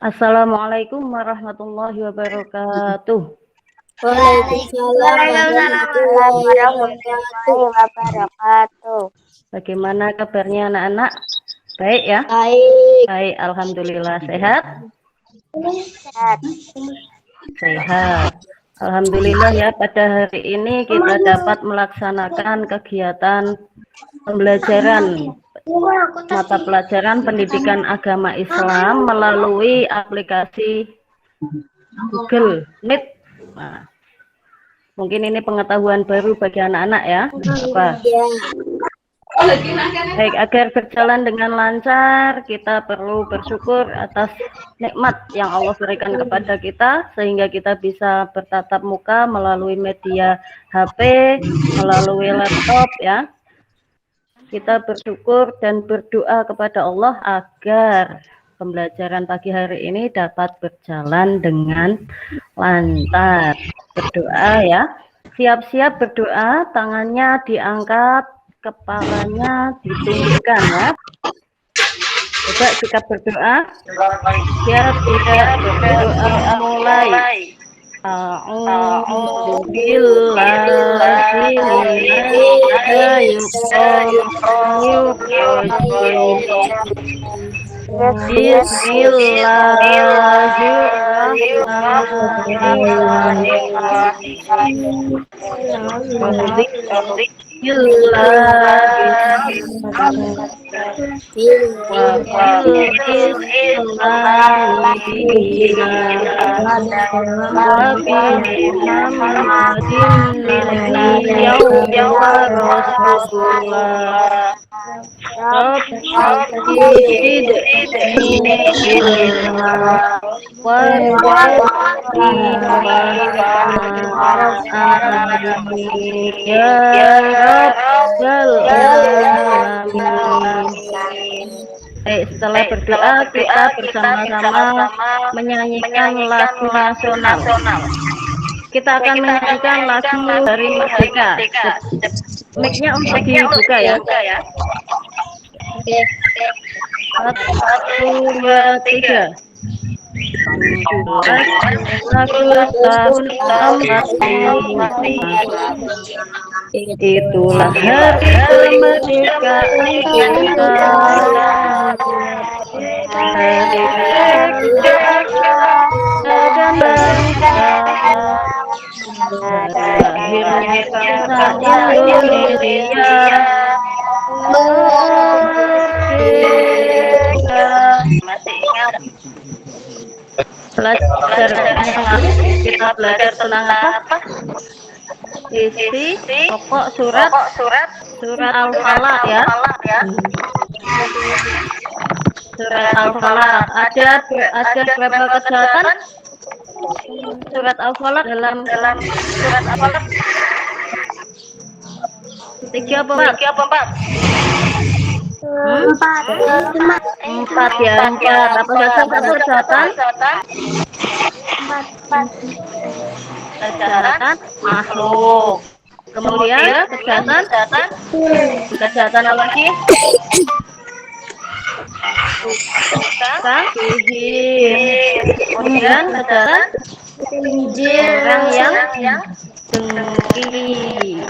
Assalamualaikum warahmatullahi wabarakatuh. Waalaikumsalam warahmatullahi wabarakatuh. Bagaimana kabarnya anak-anak? Baik ya? Baik, alhamdulillah. Sehat? Sehat. Alhamdulillah ya, pada hari ini kita dapat melaksanakan kegiatan pembelajaran mata pelajaran pendidikan agama Islam melalui aplikasi Google Meet. Nah, mungkin ini pengetahuan baru bagi anak-anak ya. Apa? Baik, agar berjalan dengan lancar, kita perlu bersyukur atas nikmat yang Allah berikan kepada kita, sehingga kita bisa bertatap muka melalui media HP, melalui laptop ya. Kita bersyukur dan berdoa kepada Allah agar pembelajaran pagi hari ini dapat berjalan dengan lancar. Berdoa ya. Siap-siap berdoa, tangannya diangkat, kepalanya ditundukkan ya. Coba sikap berdoa. Siap tidak berdoa mulai. A'udzu billahi setelah berdoa kita bersama-sama menyanyikan lagu nasional. Kita akan menyanyikan lagu Hari Merdeka. Mic-nya untuk dibuka ya. Satu, dua, tiga. 17 itulah hari kemerdekaan kita. Hari dan bangsa, lahirnya bangsa Indonesia. Belajar kita belajar tentang apa? Isi pokok surat Al-Falaq ya. Surat Al-Falaq ada berapa kejahatan? Surat Al-Falaq dalam surat Al-Falaq 3 apa 4? 4 ya, 4. Apa saja kejahatan? Kejahatan makhluk. Kemudian kejahatan apa lagi? Sihir. Kemudian kejahatan orang yang dengki.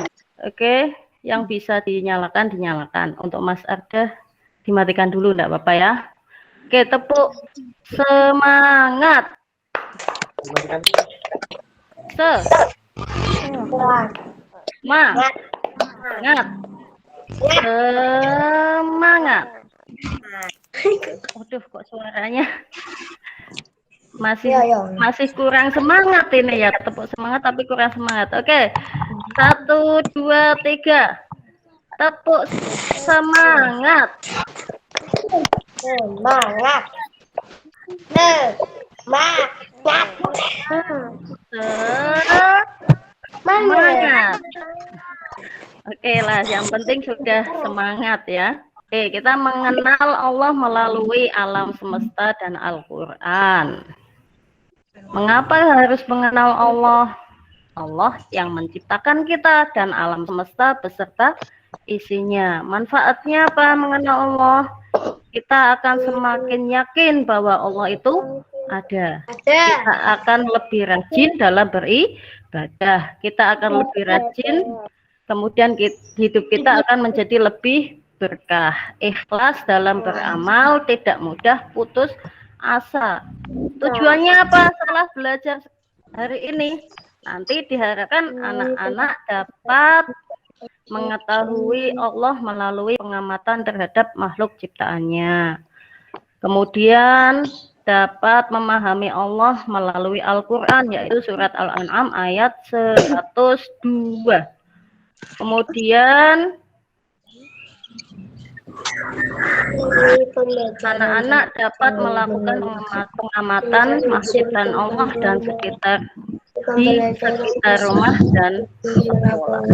Oke, yang bisa dinyalakan. Untuk Mas Arda dimatikan dulu enggak apa-apa ya. Oke, tepuk semangat. Semangat. Waduh, kok suaranya masih kurang semangat ini ya. Tepuk semangat tapi kurang semangat. Oke. 1, 2, 3. Tepuk semangat. Semangat. Oke lah, yang penting sudah semangat ya. Oke, kita mengenal Allah melalui alam semesta dan Al-Quran. Mengapa harus mengenal Allah? Allah yang menciptakan kita dan alam semesta beserta isinya. Manfaatnya apa mengenal Allah? Kita akan semakin yakin bahwa Allah itu Ada. Ada. Kita akan lebih rajin dalam beribadah. Kita akan lebih rajin, kemudian hidup kita akan menjadi lebih berkah. Ikhlas dalam beramal, tidak mudah putus asa. Tujuannya apa setelah belajar hari ini? Nanti diharapkan anak-anak dapat mengetahui Allah melalui pengamatan terhadap makhluk ciptaannya. Kemudian dapat memahami Allah melalui Al-Quran, yaitu surat Al-An'am ayat 102. Kemudian anak-anak dapat melakukan pengamatan masjid dan Allah dan di sekitar rumah dan sekolah.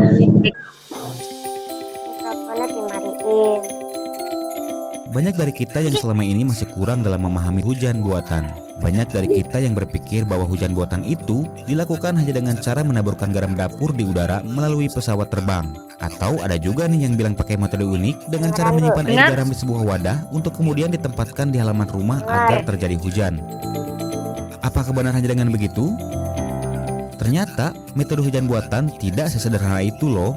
Banyak dari kita yang selama ini masih kurang dalam memahami hujan buatan. Banyak dari kita yang berpikir bahwa hujan buatan itu dilakukan hanya dengan cara menaburkan garam dapur di udara melalui pesawat terbang. Atau ada juga nih yang bilang pakai metode unik dengan cara menyimpan air garam di sebuah wadah untuk kemudian ditempatkan di halaman rumah agar terjadi hujan. Apa kebenarannya dengan begitu? Ternyata metode hujan buatan tidak sesederhana itu loh.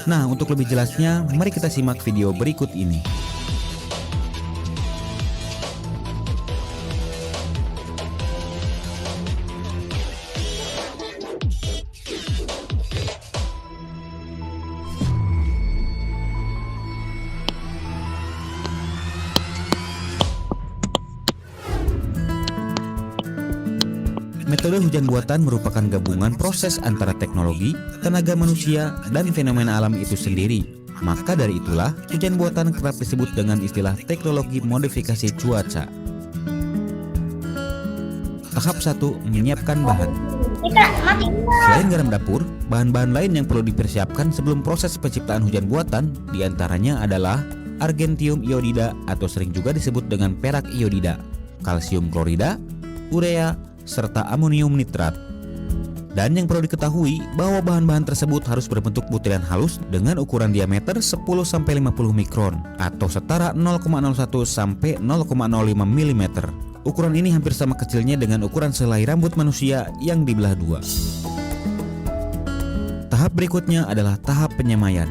Nah, untuk lebih jelasnya, mari kita simak video berikut ini. Metode hujan buatan merupakan gabungan proses antara teknologi, tenaga manusia, dan fenomena alam itu sendiri. Maka dari itulah, hujan buatan kerap disebut dengan istilah teknologi modifikasi cuaca. Tahap 1. Menyiapkan bahan. Selain garam dapur, bahan-bahan lain yang perlu dipersiapkan sebelum proses penciptaan hujan buatan diantaranya adalah argentium iodida atau sering juga disebut dengan perak iodida, kalsium klorida, urea, serta amonium nitrat. Dan yang perlu diketahui bahwa bahan-bahan tersebut harus berbentuk butiran halus dengan ukuran diameter 10-50 mikron atau setara 0,01 sampai 0,05 mm. Ukuran ini hampir sama kecilnya dengan ukuran selai rambut manusia yang dibelah dua. Tahap berikutnya adalah tahap penyemaian.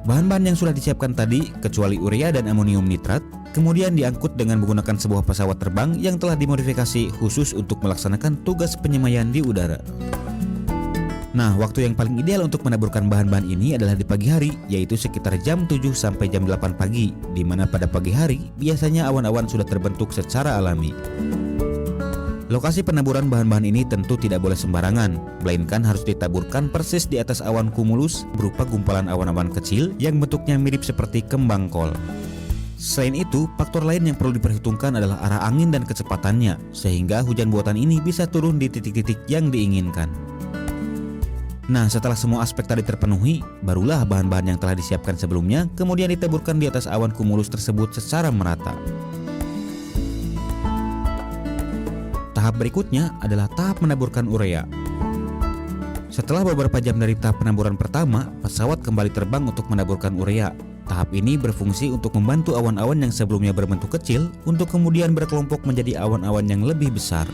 Bahan-bahan yang sudah disiapkan tadi, kecuali urea dan amonium nitrat, kemudian diangkut dengan menggunakan sebuah pesawat terbang yang telah dimodifikasi khusus untuk melaksanakan tugas penyemaian di udara. Nah, waktu yang paling ideal untuk menaburkan bahan-bahan ini adalah di pagi hari, yaitu sekitar jam 7 sampai jam 8 pagi, di mana pada pagi hari biasanya awan-awan sudah terbentuk secara alami. Lokasi penaburan bahan-bahan ini tentu tidak boleh sembarangan, melainkan harus ditaburkan persis di atas awan kumulus berupa gumpalan awan-awan kecil yang bentuknya mirip seperti kembang kol. Selain itu, faktor lain yang perlu diperhitungkan adalah arah angin dan kecepatannya, sehingga hujan buatan ini bisa turun di titik-titik yang diinginkan. Nah, setelah semua aspek tadi terpenuhi, barulah bahan-bahan yang telah disiapkan sebelumnya kemudian ditaburkan di atas awan kumulus tersebut secara merata. Tahap berikutnya adalah tahap menaburkan urea. Setelah beberapa jam dari tahap penaburan pertama, pesawat kembali terbang untuk menaburkan urea. Tahap ini berfungsi untuk membantu awan-awan yang sebelumnya berbentuk kecil untuk kemudian berkelompok menjadi awan-awan yang lebih besar.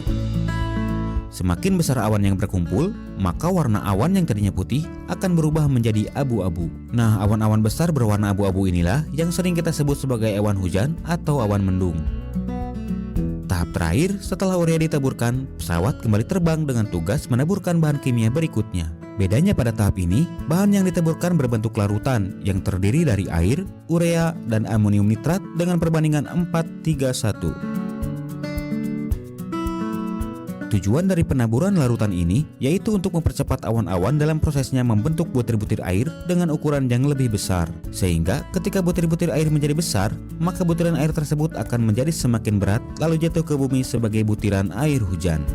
Semakin besar awan yang berkumpul, maka warna awan yang tadinya putih akan berubah menjadi abu-abu. Nah, awan-awan besar berwarna abu-abu inilah yang sering kita sebut sebagai awan hujan atau awan mendung. Tahap terakhir, setelah urea ditaburkan, pesawat kembali terbang dengan tugas menaburkan bahan kimia berikutnya. Bedanya pada tahap ini, bahan yang ditaburkan berbentuk larutan yang terdiri dari air, urea, dan amonium nitrat dengan perbandingan 4:3:1. Tujuan dari penaburan larutan ini yaitu untuk mempercepat awan-awan dalam prosesnya membentuk butir-butir air dengan ukuran yang lebih besar. Sehingga ketika butir-butir air menjadi besar, maka butiran air tersebut akan menjadi semakin berat lalu jatuh ke bumi sebagai butiran air hujan.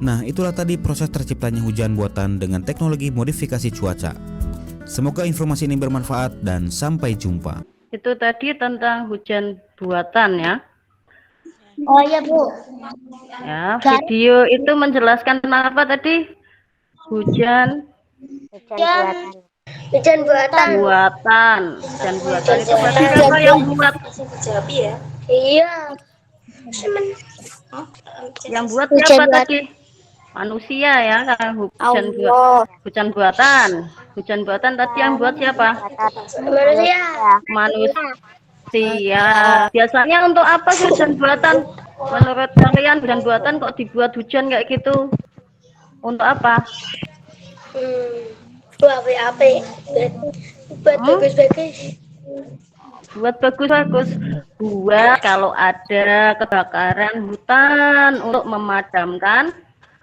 Nah, itulah tadi proses terciptanya hujan buatan dengan teknologi modifikasi cuaca. Semoga informasi ini bermanfaat dan sampai jumpa. Itu tadi tentang hujan buatan ya. Oh iya Bu. Ya, video itu menjelaskan apa tadi? Hujan Hujan buatan. buatan. Hujan buatan itu berarti siapa yang buat? Iya. Yang buat Hujan siapa buatan. tadi? Manusia ya, karena Allah. hujan buatan. Hujan buatan tadi yang buat siapa? Manusia. Manusia. Biasanya untuk apa sih hujan buatan? Menurut kalian hujan buatan kok dibuat hujan kayak gitu? Untuk apa? Buat apa? Buat bagus-bagus. Buat bagus-bagus. Buat kalau ada kebakaran hutan untuk memadamkan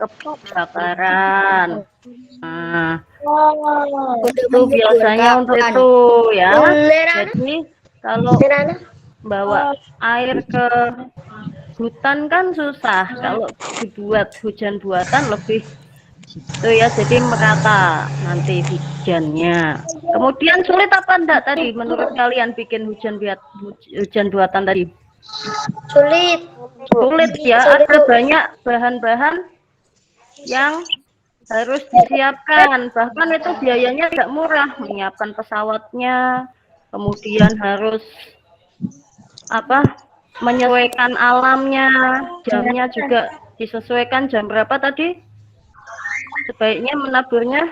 kebakaran. Nah, itu biasanya untuk itu ya. Jadi kalau bawa air ke hutan kan susah. Kalau dibuat hujan buatan lebih itu ya, jadi merata nanti hujannya. Kemudian sulit apa enggak tadi menurut kalian bikin hujan buatan tadi? Sulit. Sulit ya, ada banyak bahan-bahan yang harus disiapkan. Bahkan itu biayanya tidak murah, menyiapkan pesawatnya, kemudian harus menyesuaikan alamnya, jamnya juga disesuaikan jam berapa tadi? Sebaiknya menaburnya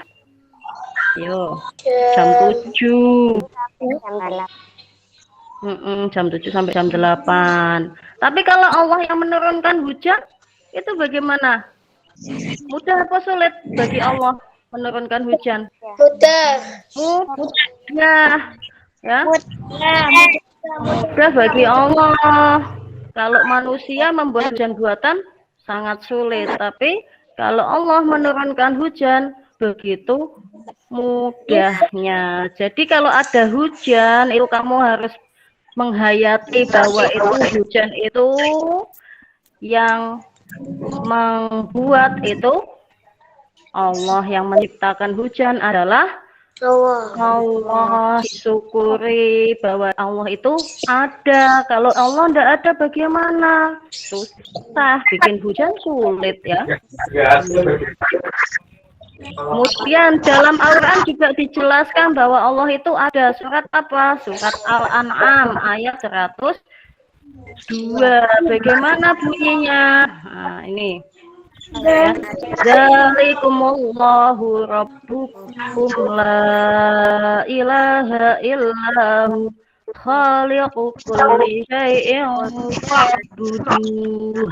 jam 7. Jam 7 sampai jam 8. Tapi kalau Allah yang menurunkan hujan, itu bagaimana? Mudah apa sulit bagi Allah menurunkan hujan? Mudah. Ya. Mudah bagi Allah. Kalau manusia membuat hujan buatan sangat sulit, tapi kalau Allah menurunkan hujan begitu mudahnya. Jadi kalau ada hujan itu kamu harus menghayati bahwa itu hujan itu yang membuat itu Allah, yang menciptakan hujan adalah Allah. Syukuri bahwa Allah itu ada. Kalau Allah tidak ada bagaimana? Susah, bikin hujan sulit ya. Kemudian dalam Al-Quran juga dijelaskan bahwa Allah itu ada. Surat apa? Surat Al-An'am ayat 102. Bagaimana bunyinya? Nah, ini. Dzalikumullahu rabbukum la ilaha illahu khaliqu kulli syai'in fa'buduh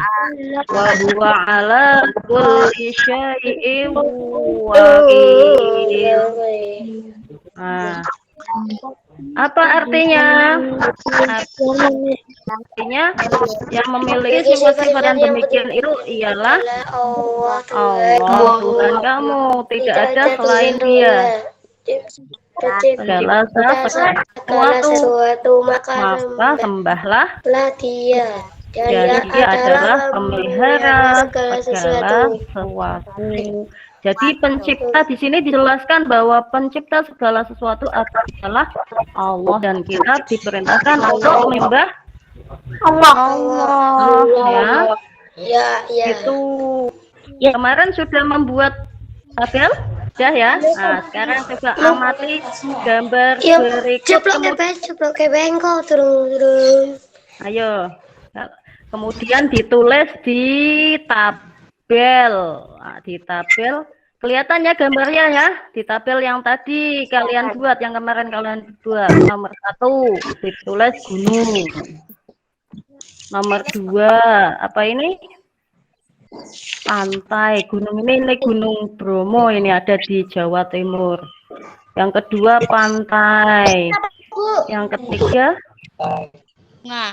wa huwa ala kulli syai'in wakil. Nah, apa artinya? Artinya yang memiliki sifat-sifat yang demikian itu ialah Allah, Tuhan kamu, tidak ada selain Dia. Segala sesuatu maka sembahlah Dia. Dan Dia adalah pemelihara segala sesuatu. Jadi pencipta di sini dijelaskan bahwa pencipta segala sesuatu adalah Allah, dan kita diperintahkan untuk menyembah Allah. Ya. Itu kemarin sudah membuat tabel, sudah ya. Nah, sekarang coba amati gambar berikut. Ceplok ke bengkok turun. Ayo. Kemudian ditulis di tabel. Nah, di tabel kelihatannya gambarnya ya, di tabel yang tadi kalian buat, yang kemarin kalian buat. Nomor 1 ditulis gunung. Nomor 2 apa ini? Pantai. Gunung ini Gunung Bromo, ini ada di Jawa Timur. Yang kedua pantai. Yang ketiga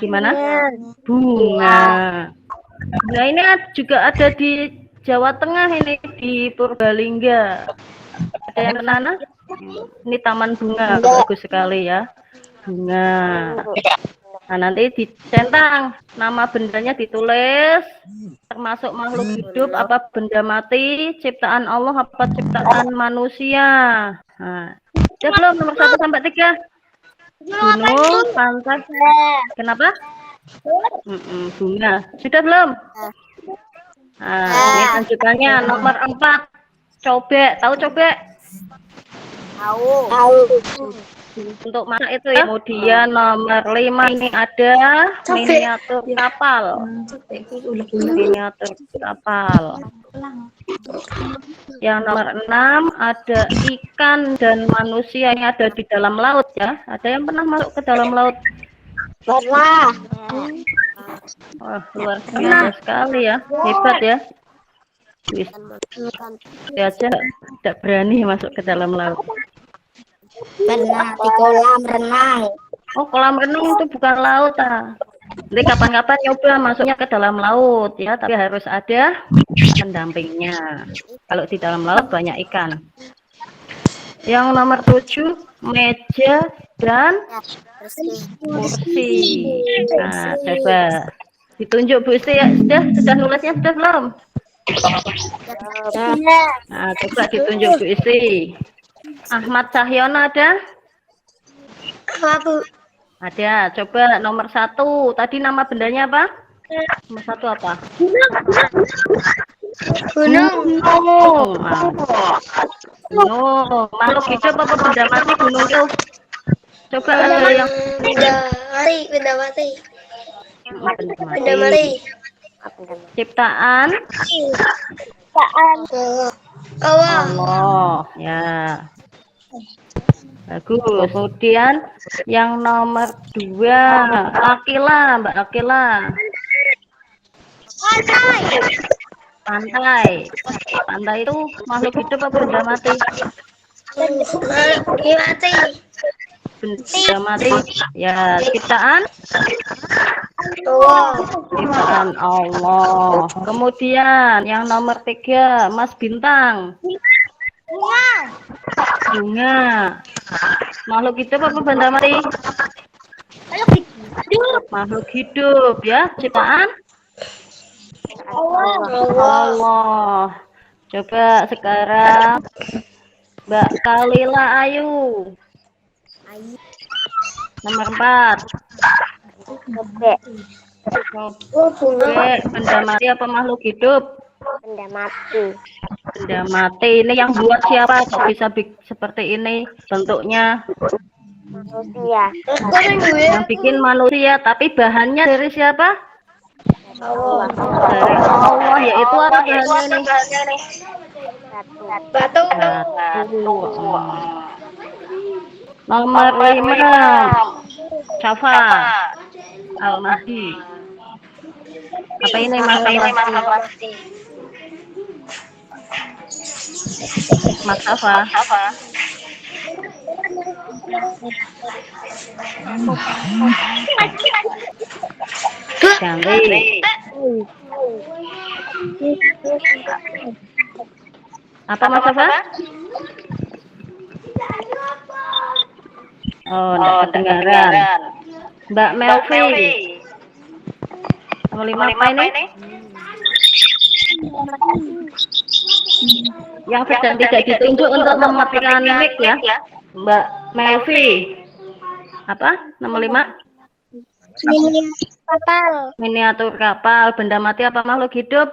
gimana? Bunga. Nah, ini juga ada di Jawa Tengah, ini di Purbalingga. Ada yang ke sana? Ini taman bunga, bagus sekali ya. Bunga. Nah, nanti dicentang nama bendanya, ditulis termasuk makhluk hidup apa benda mati, ciptaan Allah apa ciptaan manusia. Nah, sudah belum nomor 1 sampai 3? Gunung, pantai. Kenapa? Bunga. Sudah belum? Nah, ini lanjutannya nomor 4. Cobek. Tahu cobek? Tahu. Untuk masak itu ya. Kemudian nomor 5 ini ada miniatur kapal. Miniatur kapal. Yang nomor 6 ada ikan dan manusia yang ada di dalam laut ya. Ada yang pernah masuk ke dalam laut? Pernah. Wah, luar biasa sekali ya. Hebat ya. Wis, saya aja tidak berani masuk ke dalam laut. Pernah di kolam renang. Oh, kolam renang itu bukan laut ah. Nanti kapan-kapan nyoba masuknya ke dalam laut ya, tapi harus ada pendampingnya. Kalau di dalam laut banyak ikan. Yang nomor 7, meja dan kursi. Nah, coba ditunjuk Bu Isti ya. Sudah nulisnya sudah belum? Nah, coba ditunjuk Bu Isti. Ahmad Cahyono ada? Apa, Bu? Ada. Coba nomor 1. Tadi nama bendanya apa? Nomor 1 apa? Gunung. Gunung. Gunung. Makhluk hidup apa benda mati gunung itu? Coba ada yang Benda mati. benda Benda mati. Ciptaan Allah. Allah. Ya. Bagus. Kemudian yang nomor 2, Akila, Mbak Akila. Pantai. Pantai itu makhluk hidup apa benda mati? Mati. Benda mati. Ya, ciptaan Allah. ciptaan Allah. Kemudian yang nomor 3, Mas Bintang. Bunga. Makhluk hidup apa benda mati? Makhluk hidup ya, ciptaan Allah. Coba sekarang Mbak Kalila Ayu. Nomor 4. Oke, benda mati apa makhluk hidup? Benda mati. Benda mati. Ini yang buat siapa? Kok bisa seperti ini bentuknya? Manusia. Yang bikin manusia, tapi bahannya dari siapa? Allah. Dari Allah, yaitu apa bahannya nih? Batu. Batu. Nomor 5, Syafa Al-Mahdi. Apa ini Mas Syafa? Mas Syafa. Ganti. Apa Mas Syafa? Oh, enggak kedengaran. Mbak Melvi. Nomor 5 apa ini? Yang sedang tidak ditunjuk untuk mematikan mic ya. Mbak Melvi. Apa? Nomor 5? Kapal. Miniatur kapal. Benda mati apa makhluk hidup?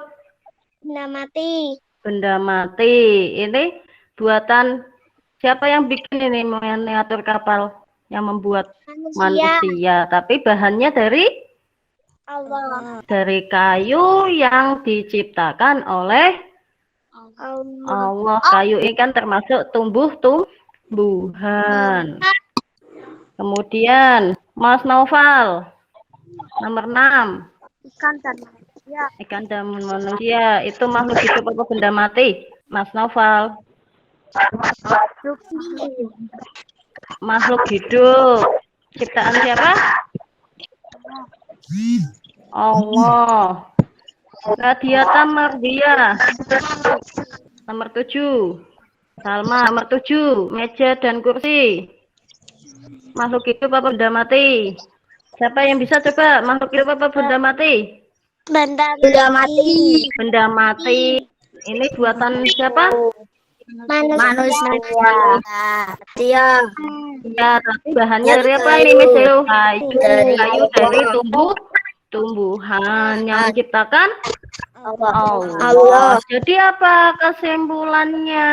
Benda mati. Benda mati. Ini buatan siapa yang bikin ini miniatur kapal? Yang membuat manusia. Tapi bahannya dari Allah. dari kayu yang diciptakan oleh Allah. Kayu ini kan termasuk tumbuhan. Kemudian Mas Noval nomor 6. Ikan dan manusia. Ikan dan manusia itu makhluk hidup apa benda mati? Mas Noval. Makhluk hidup. Ciptaan siapa? Allah. Radiata Mardia. Nomor 7. Salma nomor 7. Meja dan kursi. Makhluk hidup apa benda mati? Siapa yang bisa coba? Makhluk hidup apa benda mati? Benda mati. Benda mati. Ini buatan siapa? Manusia. Ya, tapi bahannya dari apa ini, Miss Hero? Kayu dari tumbuhan yang diciptakan Allah. Jadi apa kesimpulannya?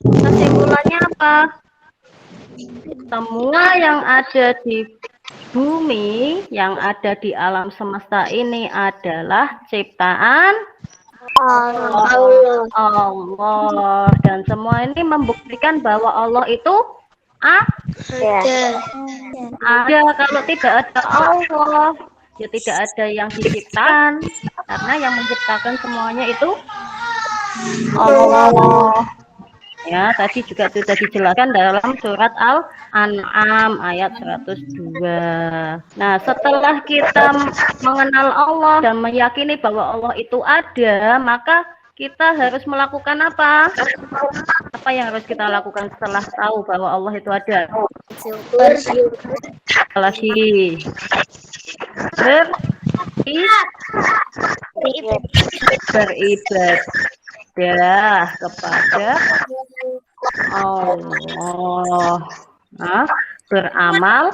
Kesimpulannya apa? Semua yang ada di bumi, yang ada di alam semesta ini adalah ciptaan Allah. Allah. Dan semua ini membuktikan bahwa Allah itu ada. Kalau tidak ada Allah, ya tidak ada yang diciptakan. Karena yang menciptakan semuanya itu Allah. Ya, tadi juga sudah dijelaskan dalam surat Al-An'am ayat 102. Nah, setelah kita mengenal Allah dan meyakini bahwa Allah itu ada, maka kita harus melakukan apa? Apa yang harus kita lakukan setelah tahu bahwa Allah itu ada? Lagi beribadah kepada Allah, beramal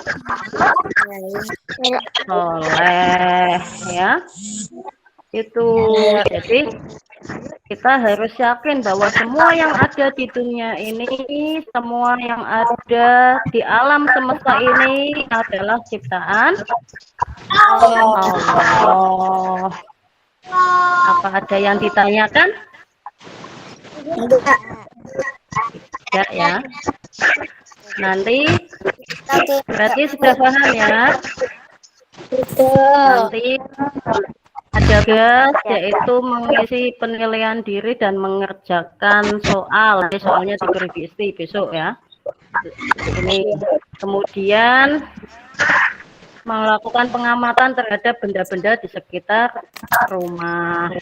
soleh, ya. Itu jadi kita harus yakin bahwa semua yang ada di dunia ini, semua yang ada di alam semesta ini adalah ciptaan Allah. Apa ada yang ditanyakan? Tidak ya. Nanti berarti sudah paham ya. Nanti ada tugas yaitu mengisi penilaian diri dan mengerjakan soal. Ini soalnya diberi diisi besok ya. Ini kemudian melakukan pengamatan terhadap benda-benda di sekitar rumah.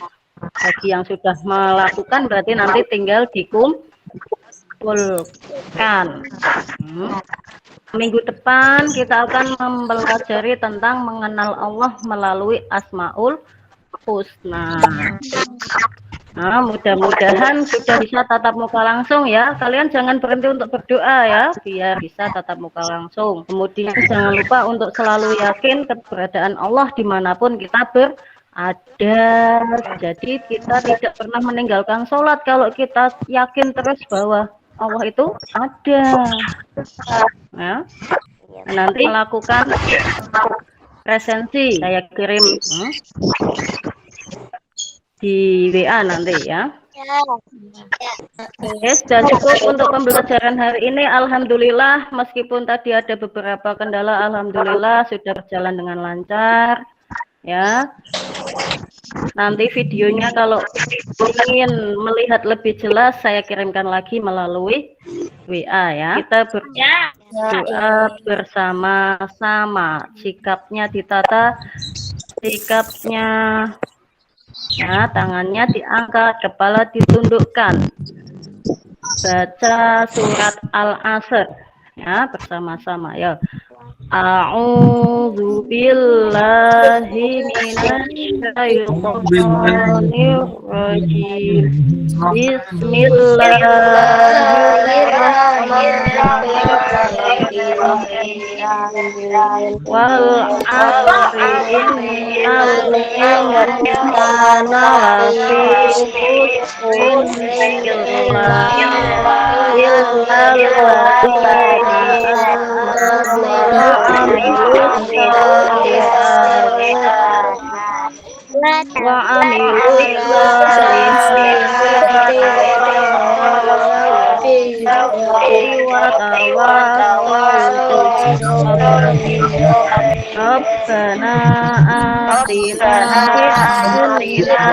Bagi yang sudah melakukan berarti nanti tinggal dikumpulkan. Minggu depan kita akan mempelajari tentang mengenal Allah melalui Asmaul Husna. Nah, mudah-mudahan sudah bisa tatap muka langsung ya. Kalian jangan berhenti untuk berdoa ya, biar bisa tatap muka langsung. Kemudian jangan lupa untuk selalu yakin keberadaan Allah dimanapun kita berada. Jadi kita tidak pernah meninggalkan sholat kalau kita yakin terus bahwa Allah itu ada. Ya. Nanti melakukan presensi, saya kirim di WA nanti ya. Oke, sudah cukup untuk pembelajaran hari ini. Alhamdulillah, meskipun tadi ada beberapa kendala, alhamdulillah sudah berjalan dengan lancar. Ya, nanti videonya kalau ingin melihat lebih jelas saya kirimkan lagi melalui WA ya. Kita berdoa bersama-sama, sikapnya ditata, sikapnya ya, tangannya diangkat, kepala ditundukkan. Baca surat Al-Asr ya bersama-sama ya. A'udzu billahi minasyaitonir rajim. Bismillahirrahmanirrahim. Wal 'asri innal insana lafi khusrin wa amilus Rabbana atina fid dunya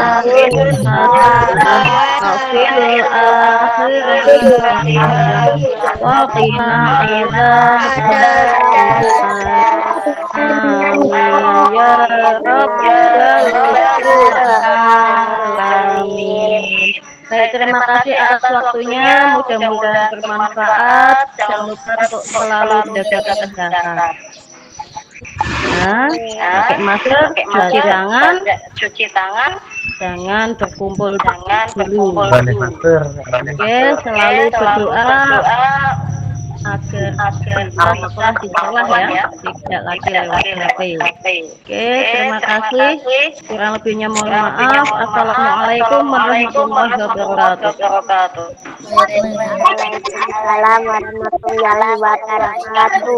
hasanah wa fil akhirati hasanah wa qina adzabannar. Amin ya rabbal alamin. Baik, terima kasih atas waktunya. Mudah-mudahan bermanfaat. Jangan lupa untuk selalu jaga kesehatan. Nah, pakai masker, cuci tangan, jangan berkumpul dulu. Oke, selalu berdoa agar bisa sekolah di sekolah ya, tidak lagi lewat HP. Oke, terima kasih. Kurang lebihnya mohon maaf. Assalamualaikum warahmatullahi wabarakatuh. Waalaikumsalam warahmatullahi wabarakatuh.